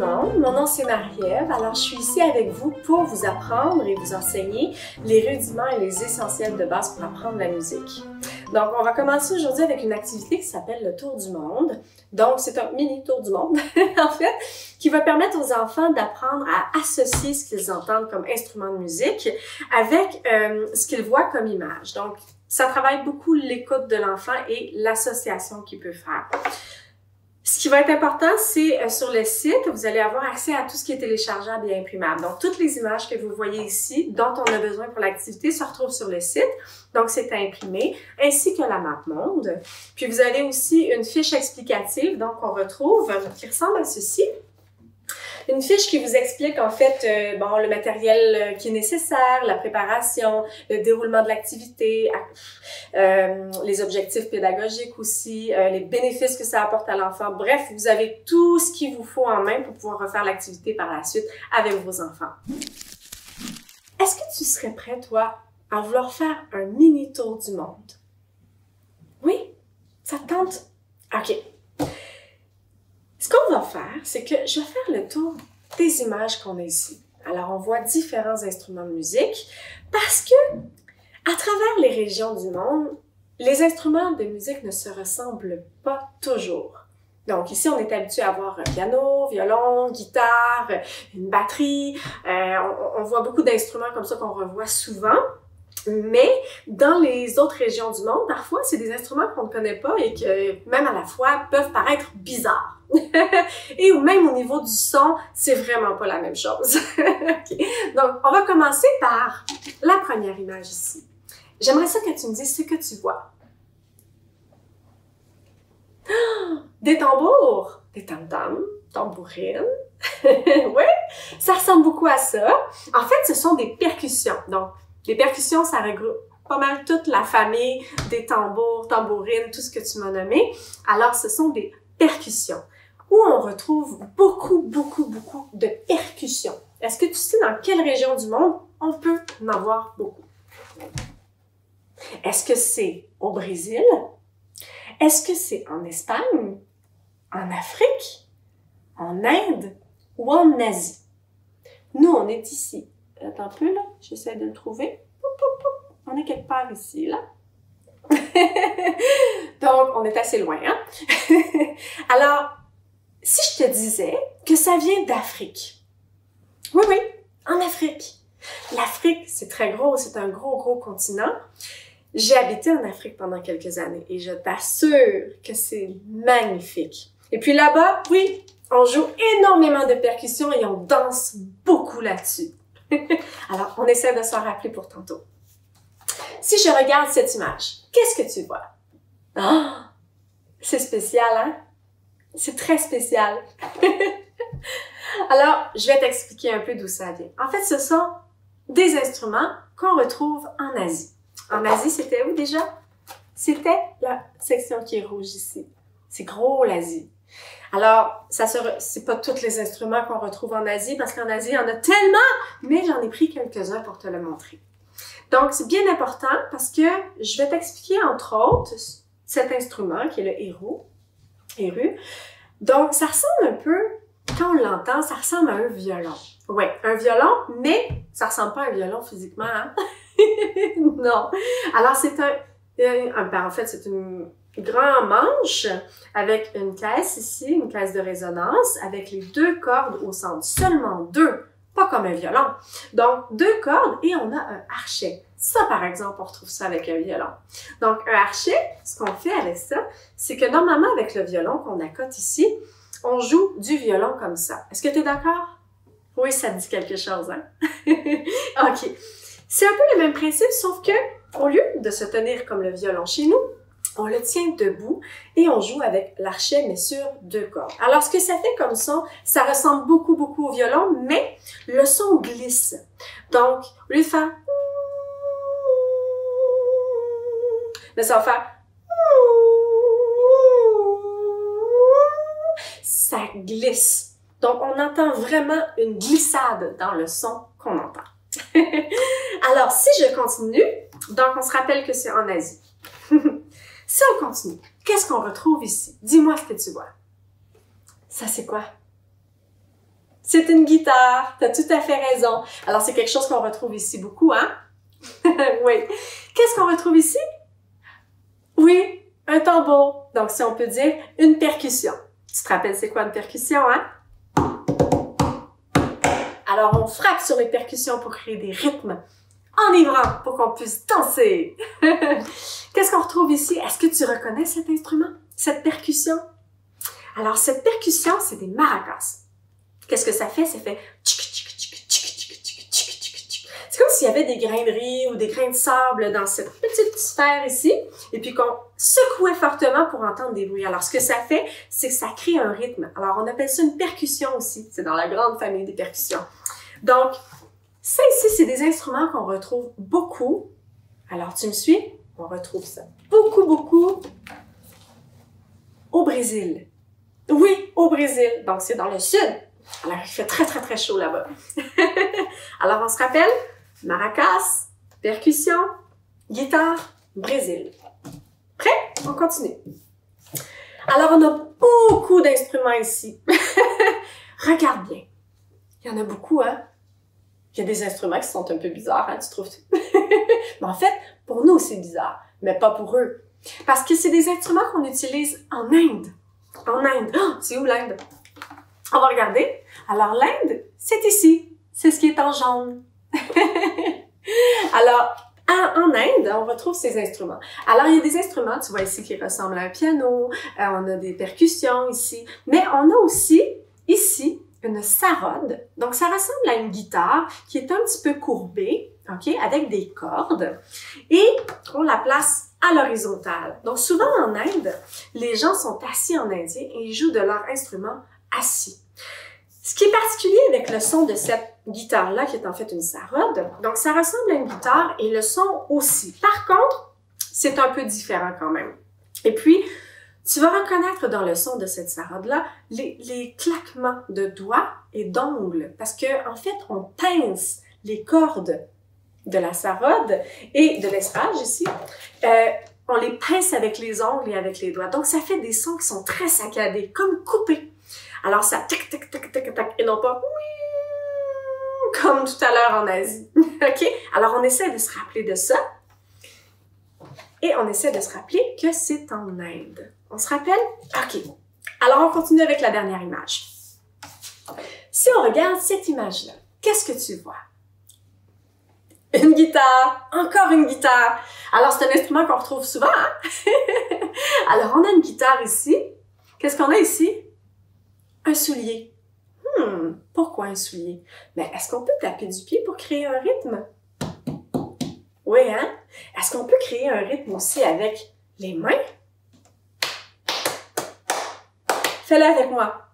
monde, mon nom c'est Marie-Ève, alors je suis ici avec vous pour vous apprendre et vous enseigner les rudiments et les essentiels de base pour apprendre la musique. Donc on va commencer aujourd'hui avec une activité qui s'appelle le tour du monde. Donc c'est un mini tour du monde en fait, qui va permettre aux enfants d'apprendre à associer ce qu'ils entendent comme instrument de musique avec ce qu'ils voient comme image. Donc ça travaille beaucoup l'écoute de l'enfant et l'association qu'il peut faire. Ce qui va être important, c'est sur le site, vous allez avoir accès à tout ce qui est téléchargeable et imprimable. Donc, toutes les images que vous voyez ici, dont on a besoin pour l'activité, se retrouvent sur le site. Donc, c'est à imprimer, ainsi que la map monde. Puis, vous avez aussi une fiche explicative, donc on retrouve, qui ressemble à ceci. Une fiche qui vous explique en fait bon, le matériel qui est nécessaire, la préparation, le déroulement de l'activité, les objectifs pédagogiques aussi, les bénéfices que ça apporte à l'enfant. Bref, vous avez tout ce qu'il vous faut en main pour pouvoir refaire l'activité par la suite avec vos enfants. Est-ce que tu serais prêt, toi, à vouloir faire un mini tour du monde? Oui? Ça te tente? OK. Ce qu'on va faire, c'est que je vais faire le tour des images qu'on a ici. Alors, on voit différents instruments de musique parce que, à travers les régions du monde, les instruments de musique ne se ressemblent pas toujours. Donc, ici, on est habitué à voir un piano, violon, guitare, une batterie. On voit beaucoup d'instruments comme ça qu'on revoit souvent. Mais dans les autres régions du monde, parfois, c'est des instruments qu'on ne connaît pas et que, même à la fois, peuvent paraître bizarres. Et même au niveau du son, c'est vraiment pas la même chose. Okay. Donc, on va commencer par la première image ici. J'aimerais ça que tu me dises ce que tu vois. Des tambours, des tam-tams, tambourines. Oui, ça ressemble beaucoup à ça. En fait, ce sont des percussions. Donc, les percussions, ça regroupe pas mal toute la famille des tambours, tambourines, tout ce que tu m'as nommé. Alors, ce sont des percussions où on retrouve beaucoup de percussions. Est-ce que tu sais dans quelle région du monde on peut en avoir beaucoup? Est-ce que c'est au Brésil? Est-ce que c'est en Espagne? En Afrique? En Inde? Ou en Asie? Nous, on est ici. Attends un peu, là. J'essaie de le trouver. On est quelque part ici, là. Donc, on est assez loin, hein? Alors, si je te disais que ça vient d'Afrique. Oui, en Afrique. L'Afrique, c'est très gros, c'est un gros continent. J'ai habité en Afrique pendant quelques années et je t'assure que c'est magnifique. Et puis là-bas, oui, on joue énormément de percussions et on danse beaucoup là-dessus. Alors, on essaie de s'en rappeler pour tantôt. Si je regarde cette image, qu'est-ce que tu vois? Oh, c'est spécial, hein? C'est très spécial. Alors, je vais t'expliquer un peu d'où ça vient. En fait, ce sont des instruments qu'on retrouve en Asie. En Asie, c'était où déjà? C'était la section qui est rouge ici. C'est gros, l'Asie. Alors, c'est pas tous les instruments qu'on retrouve en Asie, parce qu'en Asie, il y en a tellement, mais j'en ai pris quelques-uns pour te le montrer. Donc, c'est bien important parce que je vais t'expliquer, entre autres, cet instrument qui est le héru. Donc, ça ressemble un peu, quand on l'entend, ça ressemble à un violon. Oui, un violon, mais ça ressemble pas à un violon physiquement, hein? Non. Alors, c'est en fait, c'est une grande manche avec une caisse ici, une caisse de résonance, avec les deux cordes au centre. Seulement deux, pas comme un violon. Donc, deux cordes et on a un archet. Ça, par exemple, on retrouve ça avec un violon. Donc, un archet, ce qu'on fait avec ça, c'est que normalement, avec le violon qu'on accote ici, on joue du violon comme ça. Est-ce que tu es d'accord? Oui, ça te dit quelque chose, hein? OK. C'est un peu le même principe, sauf que, au lieu de se tenir comme le violon chez nous, on le tient debout et on joue avec l'archet, mais sur deux cordes. Alors, ce que ça fait comme son, ça ressemble beaucoup au violon, mais le son glisse. Donc, au lieu de faire... mais ça va faire... ça glisse. Donc, on entend vraiment une glissade dans le son qu'on entend. Alors, si je continue, donc on se rappelle que c'est en Asie. Si on continue, qu'est-ce qu'on retrouve ici? Dis-moi ce que tu vois. Ça, c'est quoi? C'est une guitare, t'as tout à fait raison. Alors, c'est quelque chose qu'on retrouve ici beaucoup, hein? Oui. Qu'est-ce qu'on retrouve ici? Oui, un tambour. Donc, si on peut dire une percussion. Tu te rappelles c'est quoi une percussion, hein? Alors, on frappe sur les percussions pour créer des rythmes enivrants pour qu'on puisse danser. Qu'est-ce qu'on retrouve ici? Est-ce que tu reconnais cet instrument? Cette percussion? Alors, cette percussion, c'est des maracas. Qu'est-ce que ça fait? Ça fait c'est comme s'il y avait des grains de riz ou des grains de sable dans cette petite sphère ici, et puis qu'on secouait fortement pour entendre des bruits. Alors, ce que ça fait, c'est que ça crée un rythme. Alors, on appelle ça une percussion aussi. C'est dans la grande famille des percussions. Donc, ça ici, c'est des instruments qu'on retrouve beaucoup. Alors, tu me suis? On retrouve ça beaucoup au Brésil. Oui, au Brésil. Donc, c'est dans le sud. Alors, il fait très chaud là-bas. Alors, on se rappelle? Maracas, percussion, guitare, Brésil. Prêt? On continue. Alors, on a beaucoup d'instruments ici. Regarde bien. Il y en a beaucoup, hein? Il y a des instruments qui sont un peu bizarres, hein, tu trouves? Mais en fait, pour nous, c'est bizarre, mais pas pour eux. Parce que c'est des instruments qu'on utilise en Inde. En Inde. Oh, c'est où l'Inde? On va regarder. Alors, l'Inde, c'est ici. C'est ce qui est en jaune. Alors, en Inde, on retrouve ces instruments. Alors, il y a des instruments, tu vois ici, qui ressemblent à un piano. On a des percussions ici. Mais on a aussi, ici, une sarode. Donc, ça ressemble à une guitare qui est un petit peu courbée, OK, avec des cordes. Et on la place à l'horizontale. Donc, souvent en Inde, les gens sont assis en indien et ils jouent de leur instrument assis. Ce qui est particulier avec le son de cette guitare-là, qui est en fait une sarode, donc ça ressemble à une guitare et le son aussi. Par contre, c'est un peu différent quand même. Et puis, tu vas reconnaître dans le son de cette sarode-là les claquements de doigts et d'ongles, parce que en fait, on pince les cordes de la sarode et de l'estrage ici. On les pince avec les ongles et avec les doigts. Donc, ça fait des sons qui sont très saccadés, comme coupés. Alors, ça tic, tic, tic, tic, tic, et non pas comme tout à l'heure en Asie. OK? Alors, on essaie de se rappeler de ça. Et on essaie de se rappeler que c'est en Inde. On se rappelle? OK. Alors, on continue avec la dernière image. Si on regarde cette image-là, qu'est-ce que tu vois? Une guitare! Encore une guitare! Alors, c'est un instrument qu'on retrouve souvent, hein? Alors, on a une guitare ici. Qu'est-ce qu'on a ici? Un soulier. Pourquoi un soulier? Mais est-ce qu'on peut taper du pied pour créer un rythme? Oui, hein? Est-ce qu'on peut créer un rythme aussi avec les mains? Fais-le avec moi.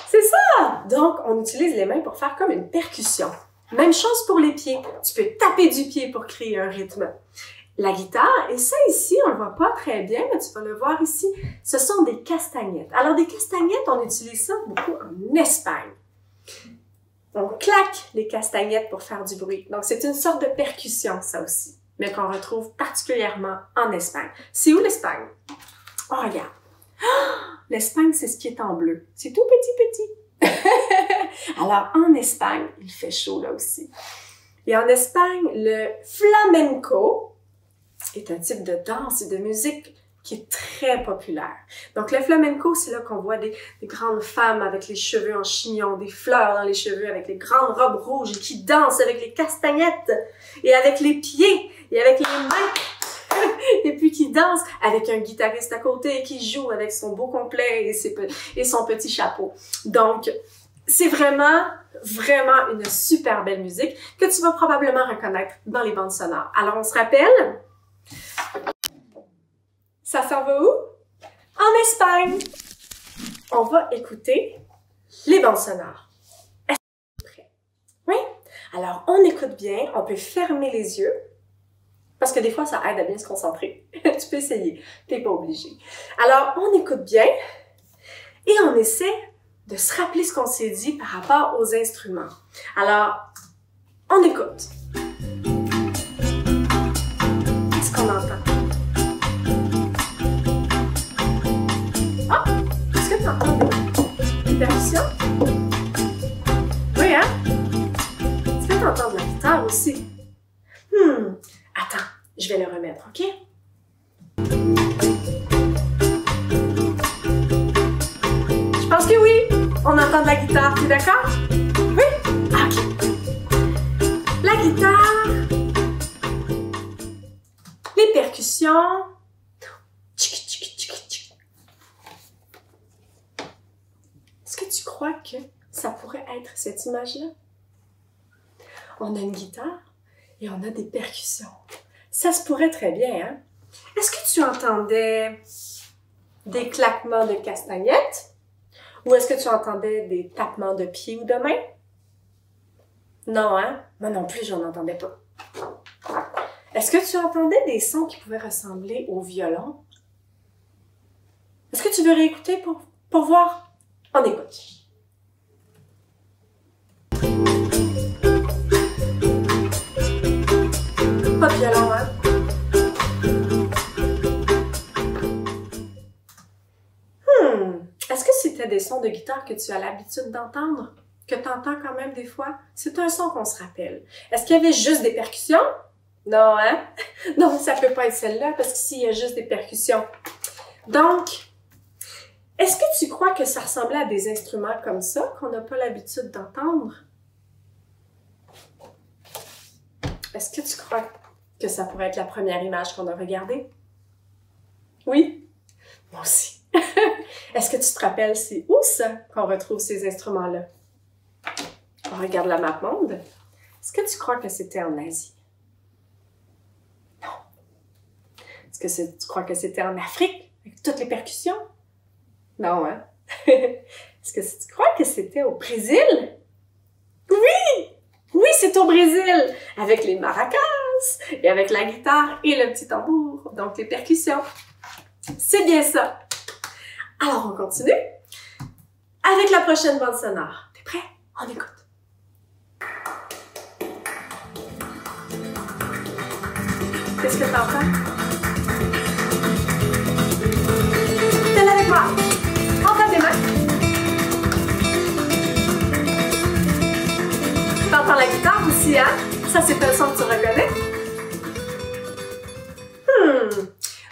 C'est ça! Donc, on utilise les mains pour faire comme une percussion. Même chose pour les pieds. Tu peux taper du pied pour créer un rythme. La guitare, et ça ici, on le voit pas très bien, mais tu vas le voir ici, ce sont des castagnettes. Alors, des castagnettes, on utilise ça beaucoup en Espagne. On claque les castagnettes pour faire du bruit. Donc, c'est une sorte de percussion, ça aussi, mais qu'on retrouve particulièrement en Espagne. C'est où l'Espagne? Oh, regarde. Oh, l'Espagne, c'est ce qui est en bleu. C'est tout petit. Alors, en Espagne, il fait chaud là aussi. Et en Espagne, le flamenco est un type de danse et de musique qui est très populaire. Donc, le flamenco, c'est là qu'on voit des grandes femmes avec les cheveux en chignon, des fleurs dans les cheveux, avec les grandes robes rouges et qui dansent avec les castagnettes et avec les pieds et avec les mains. Et puis qui dansent avec un guitariste à côté qui joue avec son beau complet et son petit chapeau. Donc, c'est vraiment une super belle musique que tu vas probablement reconnaître dans les bandes sonores. Alors, on se rappelle? Ça s'en va où? En Espagne! On va écouter les bandes sonores. Est-ce que vous êtes prêts? Oui? Alors, on écoute bien, on peut fermer les yeux, parce que des fois, ça aide à bien se concentrer. Tu peux essayer, t'es pas obligé. Alors, on écoute bien, et on essaie de se rappeler ce qu'on s'est dit par rapport aux instruments. Alors, on écoute. Qu'est-ce qu'on entend? Ah! Attends, je vais le remettre, OK? Je pense que oui! On entend de la guitare, tu es d'accord? Oui? OK. La guitare, les percussions. Est-ce que tu crois que ça pourrait être cette image-là? On a une guitare et on a des percussions. Ça se pourrait très bien, hein? Est-ce que tu entendais des claquements de castagnettes? Ou est-ce que tu entendais des tapements de pieds ou de mains? Non, hein? Moi non plus, j'en entendais pas. Est-ce que tu entendais des sons qui pouvaient ressembler au violon? Est-ce que tu veux réécouter pour voir? On écoute. Pas de violon, hein? Est-ce que c'était des sons de guitare que tu as l'habitude d'entendre? Que tu entends quand même des fois? C'est un son qu'on se rappelle. Est-ce qu'il y avait juste des percussions? Non, hein? Non, ça peut pas être celle-là, parce qu'ici, il y a juste des percussions. Donc, est-ce que tu crois que ça ressemblait à des instruments comme ça, qu'on n'a pas l'habitude d'entendre? Est-ce que tu crois que ça pourrait être la première image qu'on a regardée? Oui? Moi aussi. Est-ce que tu te rappelles, c'est où ça qu'on retrouve ces instruments-là? On regarde la map monde. Est-ce que tu crois que c'était en Asie? Non. Est-ce que tu crois que c'était en Afrique, avec toutes les percussions? Non, hein? Est-ce que tu crois que c'était au Brésil? Oui! Oui, c'est au Brésil! Avec les maracas, et avec la guitare et le petit tambour, donc les percussions. C'est bien ça! Alors, on continue avec la prochaine bande sonore. T'es prêt? On écoute. Qu'est-ce que t'entends? Fais-le avec moi! On tape des mains. T'entends la guitare aussi, hein? Ça, c'est un son que tu reconnais.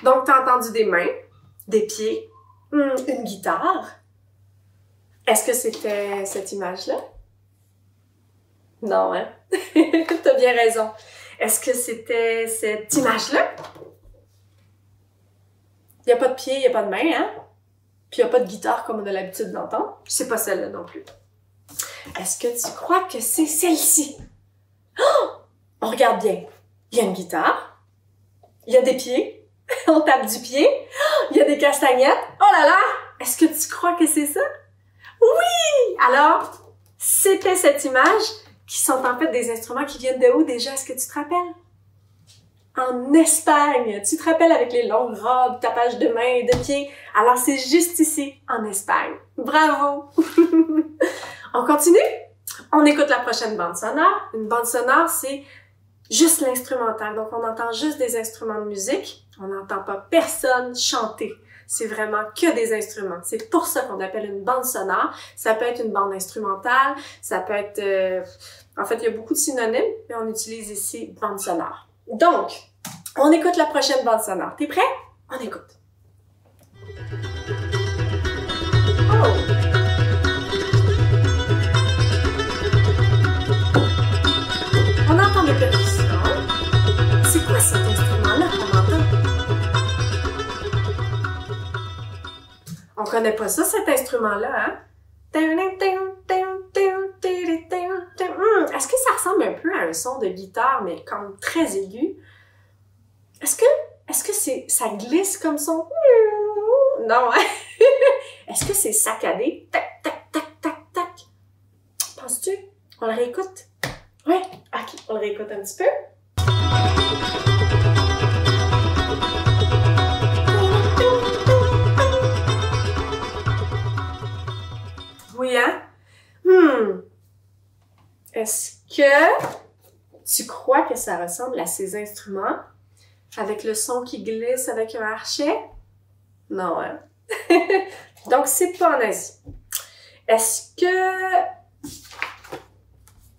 Donc, t'as entendu des mains, des pieds, une guitare. Est-ce que c'était cette image-là? Non, hein? T'as bien raison. Est-ce que c'était cette image-là? Il n'y a pas de pied, il n'y a pas de main, hein? Puis il n'y a pas de guitare comme on a l'habitude d'entendre. C'est pas celle-là non plus. Est-ce que tu crois que c'est celle-ci? Oh! On regarde bien. Il y a une guitare. Il y a des pieds. On tape du pied. Il y a des castagnettes. Oh là là! Est-ce que tu crois que c'est ça? Oui! Alors, c'était cette image qui sont en fait des instruments qui viennent de où déjà? Est-ce que tu te rappelles? En Espagne! Tu te rappelles avec les longues robes, tapage de mains et de pieds? Alors, c'est juste ici, en Espagne. Bravo! On continue? On écoute la prochaine bande sonore. Une bande sonore, c'est juste l'instrumental. Donc, on entend juste des instruments de musique. On n'entend pas personne chanter. C'est vraiment que des instruments. C'est pour ça qu'on appelle une bande sonore. Ça peut être une bande instrumentale, ça peut être... En fait, il y a beaucoup de synonymes, mais on utilise ici bande sonore. Donc, on écoute la prochaine bande sonore. T'es prêt? On écoute. Oh! On entend des percussions. C'est quoi cet instrument-là qu'on entend? On connaît pas ça, cet instrument-là, hein? Est-ce que ça ressemble un peu à un son de guitare, mais comme très aigu? Est-ce que ça glisse comme son? Non, hein? Est-ce que c'est saccadé? Tac, tac, tac, tac, tac. Penses-tu? On le réécoute? Oui? Ok, on le réécoute un petit peu. Oui, hein? Est-ce que tu crois que ça ressemble à ces instruments avec le son qui glisse avec un archet? Non, hein? Donc, c'est pas en Asie. Est-ce que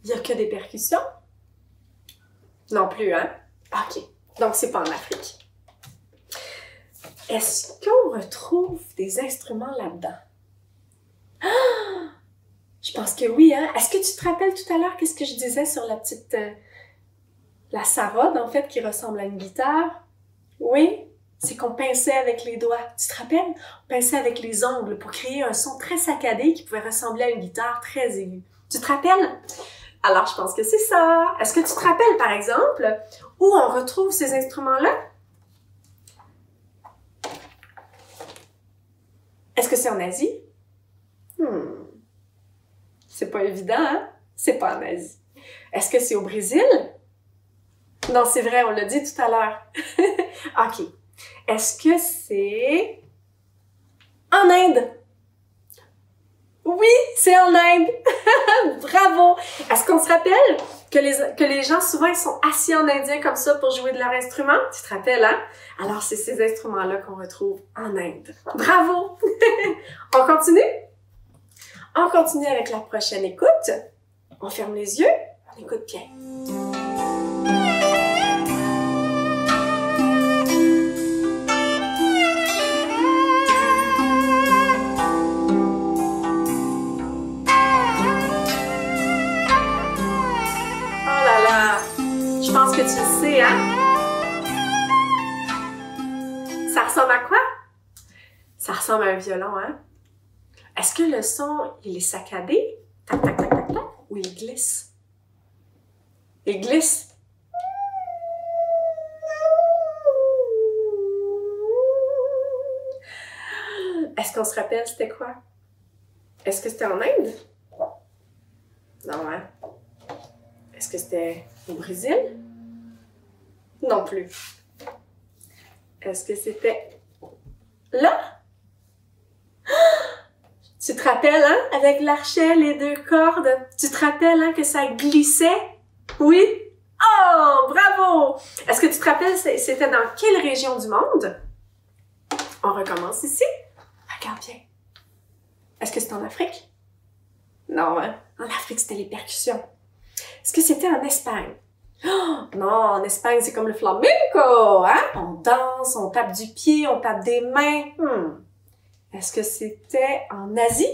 il y a que des percussions? Non plus, hein? OK. Donc, c'est pas en Afrique. Est-ce qu'on retrouve des instruments là-dedans? Ah! Je pense que oui, hein? Est-ce que tu te rappelles tout à l'heure qu'est-ce que je disais sur la petite... la sarode, en fait, qui ressemble à une guitare? Oui? C'est qu'on pinçait avec les doigts. Tu te rappelles? On pinçait avec les ongles pour créer un son très saccadé qui pouvait ressembler à une guitare très aiguë. Tu te rappelles? Alors, je pense que c'est ça. Est-ce que tu te rappelles, par exemple, où on retrouve ces instruments-là? Est-ce que c'est en Asie? C'est pas évident, hein? C'est pas en Asie. Est-ce que c'est au Brésil? Non, c'est vrai, on l'a dit tout à l'heure. OK. Est-ce que c'est en Inde? Oui, c'est en Inde! Bravo! Est-ce qu'on se rappelle que les gens, souvent, ils sont assis en indien comme ça pour jouer de leur instrument? Tu te rappelles, hein? Alors, c'est ces instruments-là qu'on retrouve en Inde. Bravo! On continue? On continue avec la prochaine écoute. On ferme les yeux, on écoute bien. Je pense que tu le sais, hein? Ça ressemble à quoi? Ça ressemble à un violon, hein? Est-ce que le son, il est saccadé? Tac, tac, tac, tac, tac. Ou il glisse? Il glisse. Est-ce qu'on se rappelle c'était quoi? Est-ce que c'était en Inde? Non, hein? Est-ce que c'était au Brésil? Non plus. Est-ce que c'était là? Tu te rappelles, hein? Avec l'archet, les deux cordes. Tu te rappelles, hein, que ça glissait? Oui? Oh! Bravo! Est-ce que tu te rappelles, c'était dans quelle région du monde? On recommence ici. Regarde bien. Est-ce que c'est en Afrique? Non, hein? En Afrique, c'était les percussions. Est-ce que c'était en Espagne? Oh, non, en Espagne, c'est comme le flamenco, hein? On danse, on tape du pied, on tape des mains. Est-ce que c'était en Asie?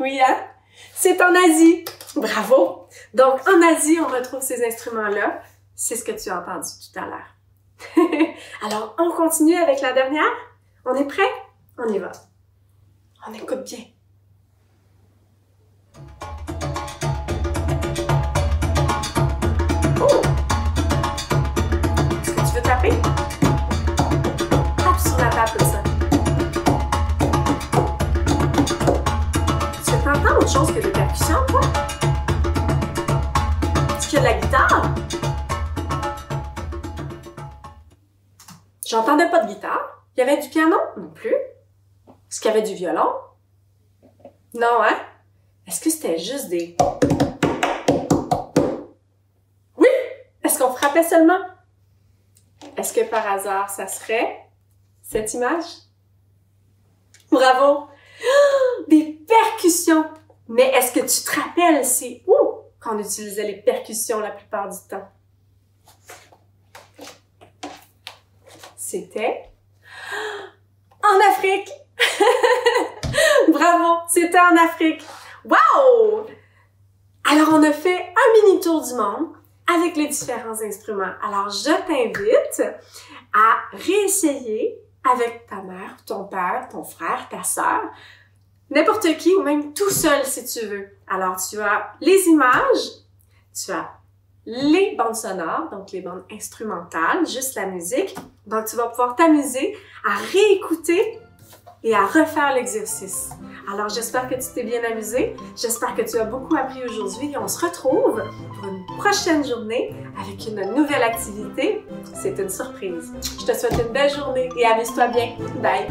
Oui, hein? C'est en Asie. Bravo! Donc, en Asie, on retrouve ces instruments-là. C'est ce que tu as entendu tout à l'heure. Alors, on continue avec la dernière? On est prêt? On y va. On écoute bien. Taper. Tape sur la table comme ça. Tu t'entends autre chose que des percussions, toi? Est-ce qu'il y a de la guitare? J'entendais pas de guitare. Il y avait du piano? Non plus. Est-ce qu'il y avait du violon? Non, hein? Est-ce que c'était juste des... Oui! Est-ce qu'on frappait seulement? Est-ce que par hasard, ça serait cette image? Bravo! Oh, des percussions! Mais est-ce que tu te rappelles, c'est où qu'on utilisait les percussions la plupart du temps? C'était en Afrique! Bravo! C'était en Afrique! Wow! Alors, on a fait un mini tour du monde avec les différents instruments. Alors, je t'invite à réessayer avec ta mère, ton père, ton frère, ta sœur, n'importe qui ou même tout seul si tu veux. Alors, tu as les images, tu as les bandes sonores, donc les bandes instrumentales, juste la musique. Donc, tu vas pouvoir t'amuser à réécouter et à refaire l'exercice. Alors, j'espère que tu t'es bien amusé. J'espère que tu as beaucoup appris aujourd'hui et on se retrouve pour une prochaine journée avec une nouvelle activité. C'est une surprise. Je te souhaite une belle journée et amuse-toi bien. Bye!